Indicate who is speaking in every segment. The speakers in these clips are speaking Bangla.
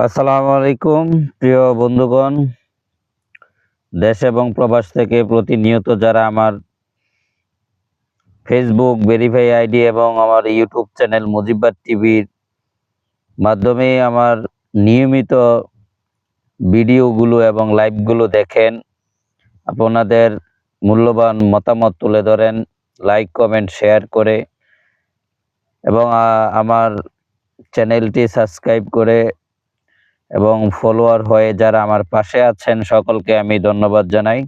Speaker 1: আসসালামু আলাইকুম প্রিয় বন্ধুগণ, দেশ এবং প্রবাস থেকে প্রতিনিয়ত যারা আমার ফেসবুক ভেরিফাই আইডি এবং আমার ইউটিউব চ্যানেল মুজিববাদ টিভির মাধ্যমে আমার নিয়মিত ভিডিওগুলো এবং লাইভগুলো দেখেন, আপনাদের মূল্যবান মতামত তুলে ধরেন, লাইক কমেন্ট শেয়ার করে এবং আমার চ্যানেলটি সাবস্ক্রাইব করে এবং ফলোয়ার হয়ে যারা আমার পাশে আছেন সকলকে আমি ধন্যবাদ জানাই।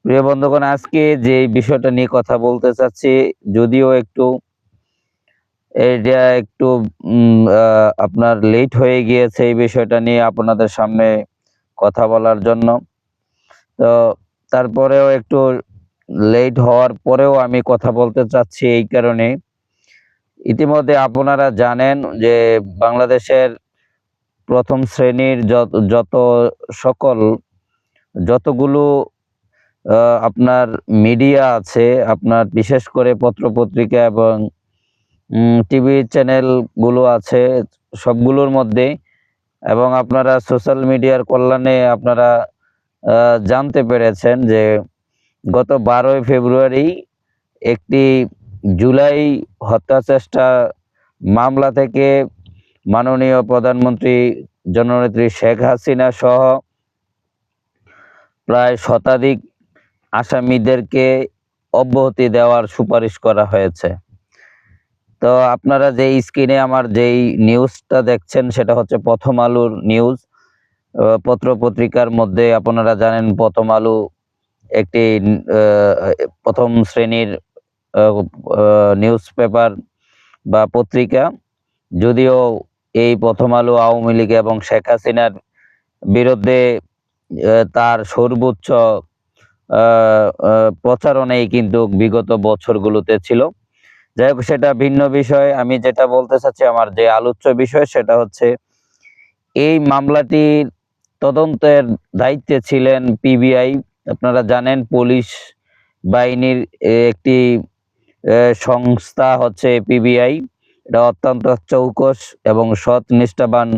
Speaker 1: প্রিয় বন্ধুগণ, আজকে যে বিষয়টা নিয়ে কথা বলতে চাচ্ছি, যদিও এটা একটু আপনার লেট হয়ে গিয়েছে এই বিষয়টা নিয়ে আপনাদের সামনে কথা বলার জন্য। তো তারপরেও একটু লেট হওয়ার পরেও আমি কথা বলতে চাচ্ছি এই কারণে, ইতিমধ্যে আপনারা জানেন যে বাংলাদেশের প্রথম শ্রেণীর যতগুলো আপনার মিডিয়া আছে, আপনার বিশেষ করে পত্র-পত্রিকা এবং টিভি চ্যানেলগুলো আছে, সবগুলোর মধ্যে এবং আপনারা সোশ্যাল মিডিয়ার কল্যাণে আপনারা জানতে পেরেছেন যে গত 12ই ফেব্রুয়ারি একটি জুলাই হত্যা চেষ্টা মামলা থেকে মাননীয় প্রধানমন্ত্রী জননেত্রী শেখ হাসিনা সহ প্রায় শতাধিক আসামিদেরকে অব্যাহতি দেওয়ার সুপারিশ করা হয়েছে। তো আপনারা যে স্ক্রিনে আমার যেই নিউজটা দেখছেন সেটা হচ্ছে প্রথম আলোর নিউজ। পত্র-পত্রিকার মধ্যে আপনারা জানেন প্রথম আলো একটি প্রথম শ্রেণীর নিউজ পেপার বা পত্রিকা। যদিও এই প্রথম আলো আওয়ামী লীগ এবং শেখ হাসিনার বিরুদ্ধে তার সর্বোচ্চ প্রচারণাই কিন্তু বিগত বছরগুলোতে ছিল। যাই হোক, সেটা ভিন্ন বিষয়। আমি যেটা বলতে চাচ্ছি, আমার যে আলোচ্য বিষয় সেটা হচ্ছে এই মামলাটির তদন্তের দায়িত্বে ছিলেন পিবিআই। আপনারা জানেন পুলিশ বাহিনীর একটি সংস্থা হচ্ছে পিবিআই। এটা অত্যন্ত চৌকস এবং সৎ নিষ্ঠাবান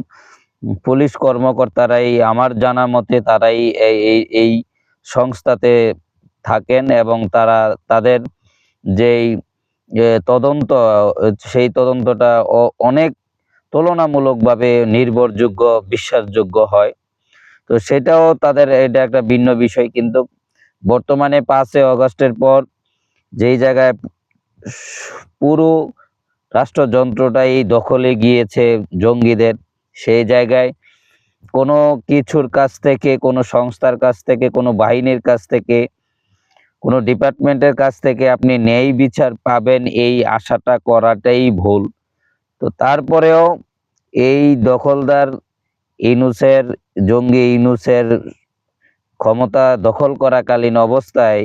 Speaker 1: পুলিশ কর্মকর্তারাই, আমার জানা মতে তারাই এই সংস্থাতে থাকেন এবং তাদের যেই তদন্ত, সেই তদন্তটা অনেক তুলনামূলকভাবে নির্ভরযোগ্য, বিশ্বাসযোগ্য হয়। তো সেটাও এটা একটা ভিন্ন বিষয়। কিন্তু বর্তমানে 5 আগস্টের পর যেই জায়গায় পুরো রাষ্ট্রযন্ত্রটাই দখলে গিয়েছে জঙ্গিদের, সেই জায়গায় কোনো কিছুর কাছ থেকে, কোনো সংস্থার কাছ থেকে, কোনো বাহিনীর কাছ থেকে, কোনো ডিপার্টমেন্টের কাছ থেকে আপনি ন্যায় বিচার পাবেন এই আশাটা করাটাই ভুল। তো তারপরেও এই দখলদার জঙ্গি ইউনূসের ক্ষমতা দখল করাকালীন অবস্থায়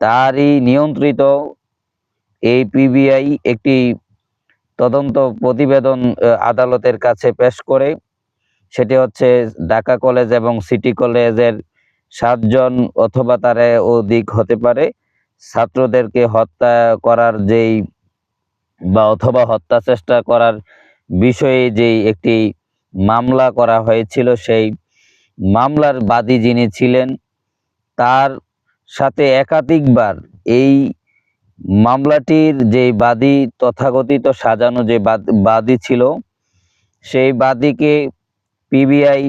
Speaker 1: তারই নিয়ন্ত্রিত এই পিবিআই একটি তদন্ত প্রতিবেদন আদালতের কাছে পেশ করে। সেটি হচ্ছে ঢাকা কলেজ এবং সিটি কলেজের 7 জন অথবা তার অধিক হতে পারে ছাত্রদেরকে হত্যা করার অথবা হত্যা চেষ্টা করার বিষয়ে যেই একটি মামলা করা হয়েছিল, সেই মামলার বাদী যিনি ছিলেন তার সাথে একাধিকবার এই মামলাটির যে বাদী, তথাকথিত সাজানো যে বাদী ছিল, সেই বাদীকে পিবিআই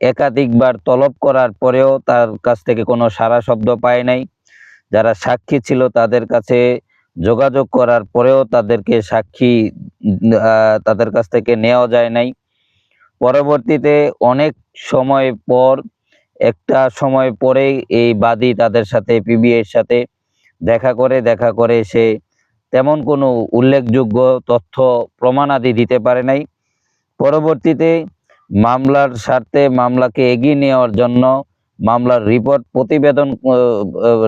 Speaker 1: একাধিকবার তলব করার পরেও তার কাছ থেকে কোনো সাড়া শব্দ পায় নাই। যারা সাক্ষী ছিল তাদের কাছে যোগাযোগ করার পরেও তাদের কাছ থেকে নেওয়া যায় নাই। পরবর্তীতে অনেক সময় পর, একটা সময় পরেই এই বাদী তাদের সাথে, পিবিআইয়ের সাথে দেখা করে সে তেমন কোনো উল্লেখযোগ্য তথ্য প্রমাণাদি দিতে পারে নাই। পরবর্তীতে মামলার স্বার্থে, মামলাকে এগিয়ে নেওয়ার জন্য, মামলার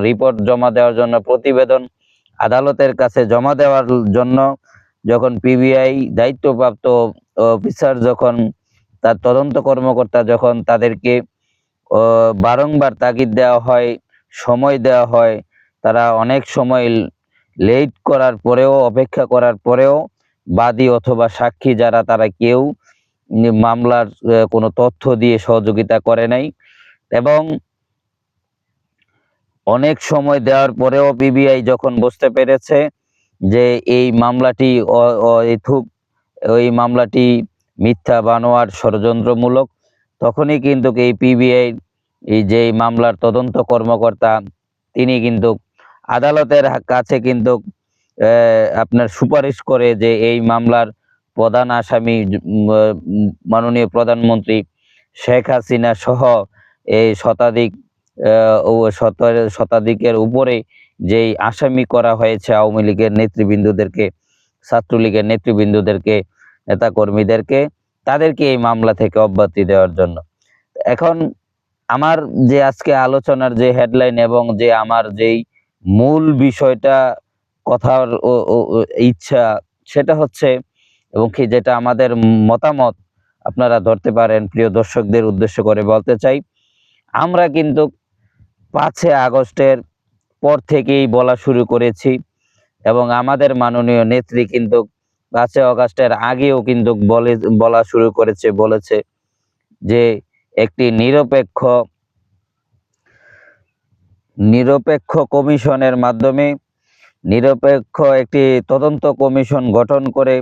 Speaker 1: রিপোর্ট জমা দেওয়ার জন্য, প্রতিবেদন আদালতের কাছে জমা দেওয়ার জন্য যখন পিবিআই দায়িত্বপ্রাপ্ত অফিসার, যখন তার তদন্ত কর্মকর্তা, যখন তাদেরকে বারংবার তাগিদ দেওয়া হয়, সময় দেওয়া হয়, তারা অনেক সময় লেট করার পরেও, অপেক্ষা করার পরেও বাদী অথবা সাক্ষী যারা, তারা কেউ মামলার কোনো তথ্য দিয়ে সহযোগিতা করে নাই, এবং অনেক সময় দেওয়ার পরেও পিবিআই যখন বুঝতে পেরেছে যে এই মামলাটি অহেতুক, ওই মামলাটি মিথ্যা বানোয়ার ষড়যন্ত্রমূলক, তখনই কিন্তু এই পিবিআই এই যে মামলার তদন্ত কর্মকর্তা তিনি কিন্তু আদালতের কাছে কিন্তু আপনার সুপারিশ করে যে এই মামলার প্রধান আসামি মাননীয় প্রধানমন্ত্রী শেখ হাসিনা সহ এই শতাধিকের উপরে যেই আসামি করা হয়েছে আওয়ামী লীগের নেতৃবৃন্দদেরকে, ছাত্রলীগের নেতৃবৃন্দদেরকে, নেতাকর্মীদেরকে, তাদেরকে এই মামলা থেকে অব্যাহতি দেওয়ার জন্য। এখন আমার যে আজকে আলোচনার যে হেডলাইন এবং যে আমার যেই মূল বিষয়টা কথার ইচ্ছা, সেটা হচ্ছে, এবং কি যেটা আমাদের মতামত আপনারা ধরতে পারেন, প্রিয় দর্শকদের উদ্দেশ্য করে বলতে চাই, আমরা কিন্তু 5 আগস্টের পর থেকেই বলা শুরু করেছি, এবং আমাদের মাননীয় নেত্রী কিন্তু 5 আগস্টের আগেও কিন্তু বলা শুরু বলেছে যে একটি নিরপেক্ষ কমিশনের মাধ্যমে, নিরপেক্ষ একটি তদন্ত কমিশন গঠন করে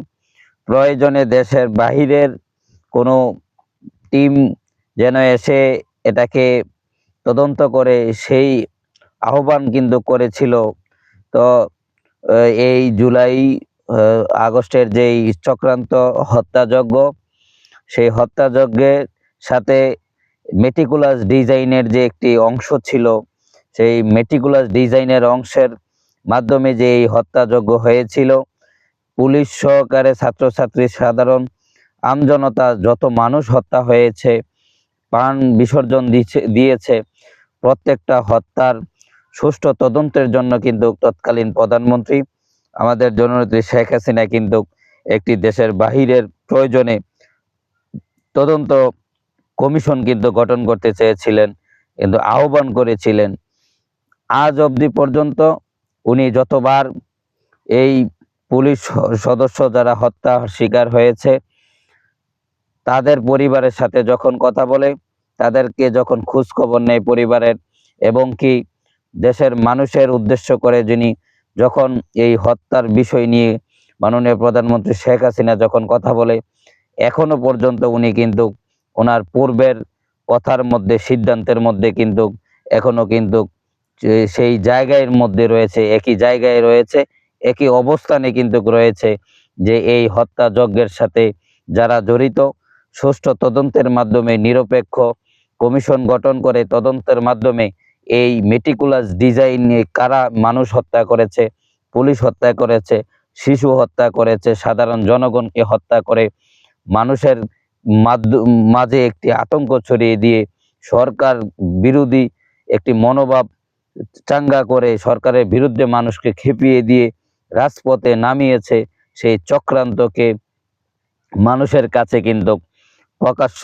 Speaker 1: প্রয়োজনে দেশের বাহিরের কোনো টিম যেন এসে এটাকে তদন্ত করে, সেই আহ্বান কিন্তু করেছিল। তো এই জুলাই আগস্টের যেই চক্রান্ত হত্যাযজ্ঞ, সেই হত্যাযজ্ঞের সাথে মেটিকুলাস ডিজাইনের যে একটি অংশ ছিল, সেই মেটিকুলাস ডিজাইনের অংশের মাধ্যমে যে এই হত্যাযজ্ঞ হয়েছিল, পুলিশ সহকারে ছাত্রছাত্রী, সাধারণ আমজনতা, যত মানুষ হত্যা হয়েছে, প্রাণ বিসর্জন দিয়েছে, প্রত্যেকটা হত্যার সুষ্ঠু তদন্তের জন্য কিন্তু তৎকালীন প্রধানমন্ত্রী আমাদের জননেত্রী শেখ হাসিনা কিন্তু একটি দেশের বাহিরের প্রয়োজনে তদন্ত কমিশন কিন্তু গঠন করতে চেয়েছিলেন, কিন্তু আহ্বান করেছিলেন। আজ অবধি পর্যন্ত উনি যতবার এই পুলিশ সদস্য যারা হত্যার শিকার হয়েছে তাদের পরিবারের সাথে যখন কথা বলে, তাদেরকে যখন খোঁজ খবর নেয় পরিবারের, এবং কি দেশের মানুষের উদ্দেশ্য করে যিনি যখন এই হত্যার বিষয় নিয়ে মাননীয় প্রধানমন্ত্রী শেখ হাসিনা যখন কথা বলে, এখনো পর্যন্ত উনি কিন্তু ওনার পূর্বের কথার মধ্যে, সিদ্ধান্তের মধ্যে কিন্তু এখনো কিন্তু সেই জায়গার মধ্যে রয়েছে, একই জায়গায় রয়েছে, একই অবস্থানে কিন্তু রয়েছে, যে এই হত্যাযজ্ঞের সাথে যারা জড়িত, সুষ্ঠু তদন্তের মাধ্যমে নিরপেক্ষ কমিশন গঠন করে তদন্তের মাধ্যমে এই মেটিকুলাস ডিজাইনে কারা মানুষ হত্যা করেছে, পুলিশ হত্যা করেছে, শিশু হত্যা করেছে, সাধারণ জনগণকে হত্যা করে মানুষের মাঝে একটি আতঙ্ক ছড়িয়ে দিয়ে সরকার বিরোধী একটি মনোভাব চাঙ্গা করে সরকারের বিরুদ্ধে মানুষকে খেপিয়ে দিয়ে রাজপথে নামিয়েছে, সেই চক্রান্তকে মানুষের কাছে কিন্তু প্রকাশ্য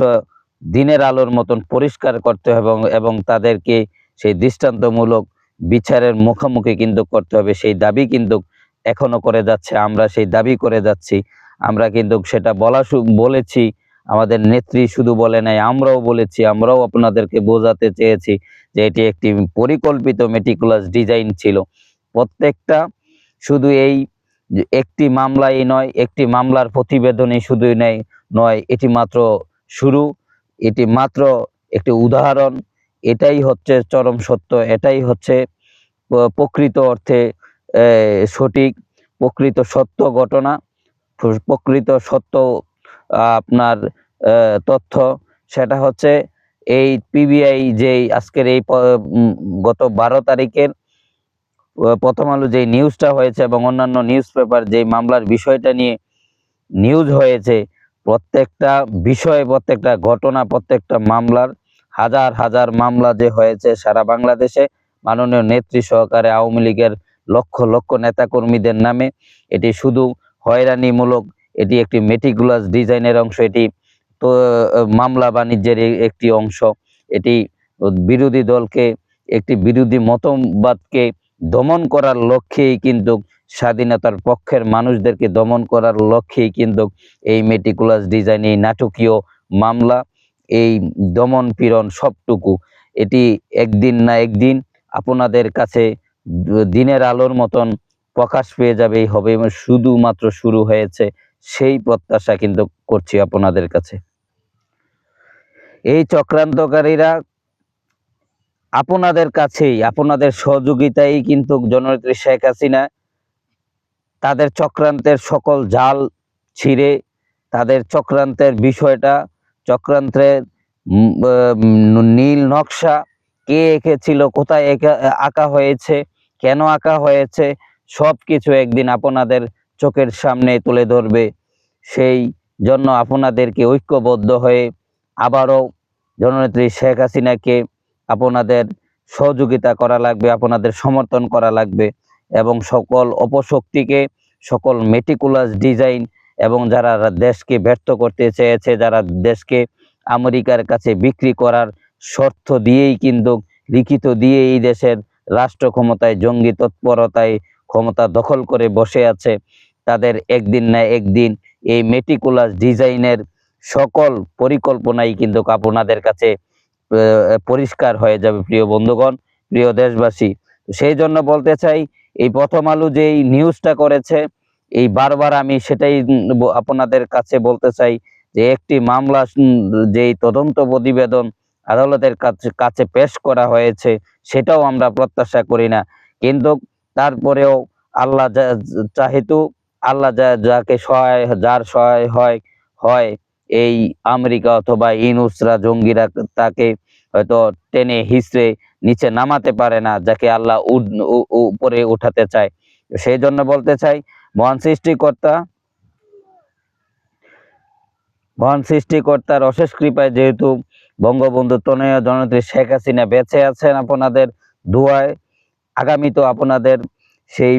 Speaker 1: দিনের আলোর মতন পরিষ্কার করতে হবে, এবং তাদেরকে সেই দৃষ্টান্তমূলক বিচারের মুখোমুখি কিন্তু করতে হবে। সেই দাবি কিন্তু এখনো করে যাচ্ছে, আমরা সেই দাবি করে যাচ্ছি। আমরা কিন্তু সেটা বলেছি, আমাদের নেত্রী শুধু বলে নাই, আমরাও বলেছি, আমরাও আপনাদেরকে বোঝাতে চেয়েছি যে এটি একটি পরিকল্পিত মেটিকুলাস ডিজাইন ছিল। প্রত্যেকটা শুধু এই একটি মামলাই নয়, একটি মামলার প্রতিবেদনই শুধু নয়, এটি মাত্র শুরু, এটি মাত্র একটি উদাহরণ। এটাই হচ্ছে চরম সত্য, এটাই হচ্ছে প্রকৃত অর্থে সঠিক, প্রকৃত সত্য ঘটনা, প্রকৃত সত্য আপনার তথ্য। সেটা হচ্ছে এই পিবিআই যে আজকের এই গত 12 তারিখের প্রথম আলো যে নিউজটা হয়েছে এবং অন্যান্য নিউজ পেপার যে মামলার বিষয়টা নিয়ে নিউজ হয়েছে, প্রত্যেকটা বিষয়ে, প্রত্যেকটা ঘটনা, প্রত্যেকটা মামলার, হাজার হাজার মামলা যে হয়েছে সারা বাংলাদেশে মাননীয় নেত্রী সহকারে আওয়ামী লীগের লক্ষ লক্ষ নেতাকর্মীদের নামে, এটি শুধু হয়রানিমূলক, এটি একটি মেটিকুলাস ডিজাইনের অংশ, এটি তো মামলা বাণিজ্যের একটি অংশ, এটি বিরোধী দলকে, একটি বিরোধী মতবাদকে দমন করার লক্ষ্যেই কিন্তু স্বাধীনতার পক্ষের মানুষদেরকে দমন করার লক্ষ্যেই কিন্তু এই মেটিকুলাস ডিজাইন, এই নাটকীয় মামলা, এই দমন পীড়ন সবটুকু এটি একদিন না একদিন আপনাদের কাছে দিনের আলোর মতন প্রকাশ পেয়ে যাবেই হবে এবং শুধুমাত্র শুরু হয়েছে সেই প্রত্যাশা কিন্তু করছি আপনাদের কাছে। এই চক্রান্তকারীরা আপনাদের কাছেই, আপনাদের সহযোগিতায় কিন্তু জননেত্রী শেখ হাসিনা তাদের চক্রান্তের সকল জাল ছিঁড়ে, তাদের চক্রান্তের বিষয়টা, চক্রান্তের নীল নকশা কে এঁকেছিল, কোথায় আঁকা হয়েছে, কেন আঁকা হয়েছে, সব কিছু একদিন আপনাদের চোখের সামনে তুলে ধরবে। সেই জন্য আপনাদেরকে ঐক্যবদ্ধ হয়ে আবারও জননেত্রী শেখ হাসিনাকে আপনাদের সহযোগিতা করা লাগবে, আপনাদের সমর্থন করা লাগবে এবং সকল অপশক্তিকে, সকল মেটিকুলাস ডিজাইন এবং যারা দেশকে ব্যর্থ করতে চেয়েছে, যারা দেশকে আমেরিকার কাছে বিক্রি করার শর্ত দিয়েই কিন্তু লিখিত দিয়ে এই দেশের রাষ্ট্র ক্ষমতায় জঙ্গি তৎপরতায় ক্ষমতা দখল করে বসে আছে, তাদের একদিন না একদিন এই মেটিকুলাস ডিজাইনের সকল পরিকল্পনাই কিন্তু আপনাদের কাছে পরিষ্কার হয়ে যাবে। প্রিয় বন্ধুগণ, প্রিয় দেশবাসী, সেই জন্য বলতে চাই, এই প্রথম আলো যে এই নিউজটা করেছে, এই বারবার আমি সেটাই আপনাদের কাছে বলতে চাই যে একটি মামলা যেই তদন্ত প্রতিবেদন আদালতের কাছে পেশ করা হয়েছে সেটাও আমরা প্রত্যাশা করি না, কিন্তু তারপরেও আল্লাহ চাহেতু, আল্লাহ যাকে সহায়, যার সহায় হয় হয় এই আমেরিকা অথবা ইনুসরা জঙ্গিরা তাকে হয়তো টেনে হিচড়ে নিচে নামাতে পারে না, যাকে আল্লাহ উপরে উঠাতে চায়। সেই জন্য বলতে চাই, মহান সৃষ্টিকর্তার অশেষ কৃপায় যেহেতু বঙ্গবন্ধু তনয়া জননেত্রী শেখ হাসিনা বেঁচে আছেন, আপনাদের দোয়ায় আগামী তো আপনাদের সেই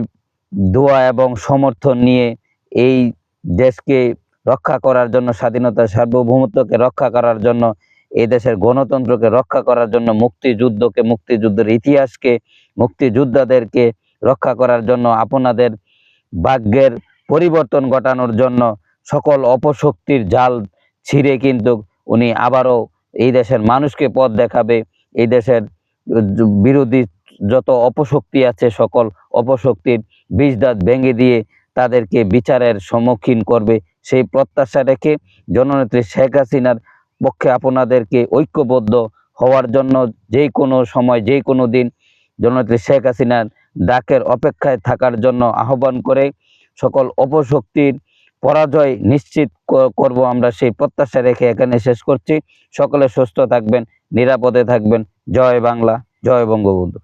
Speaker 1: দোয়া এবং সমর্থন নিয়ে এই দেশকে রক্ষা করার জন্য, স্বাধীনতা সার্বভৌমত্বকে রক্ষা করার জন্য, এই দেশের গণতন্ত্রকে রক্ষা করার জন্য, মুক্তিযুদ্ধকে, মুক্তিযুদ্ধের ইতিহাসকে, মুক্তিযোদ্ধাদেরকে রক্ষা করার জন্য, আপনাদের ভাগ্যের পরিবর্তন ঘটানোর জন্য সকল অপশক্তির জাল ছিঁড়ে কিন্তু উনি আবারও এই দেশের মানুষকে পথ দেখাবে। এই দেশের বিরোধী যত অপশক্তি আছে সকল অপশক্তির বিষদাঁত ভেঙে দিয়ে তাদেরকে বিচারের সম্মুখীন করবে, সেই প্রত্যাশা রেখে জননেত্রী শেখ হাসিনার পক্ষে আপনাদেরকে ঐক্যবদ্ধ হওয়ার জন্য যে কোনো সময়, যে কোনো দিন জননেত্রী শেখ হাসিনার ডাকের অপেক্ষায় থাকার জন্য আহ্বান করে সকল অপশক্তির পরাজয় নিশ্চিত করব আমরা, সেই প্রত্যাশা রেখে এখানে শেষ করছি। সকলে সুস্থ থাকবেন, নিরাপদে থাকবেন। জয় বাংলা, জয় বঙ্গবন্ধু।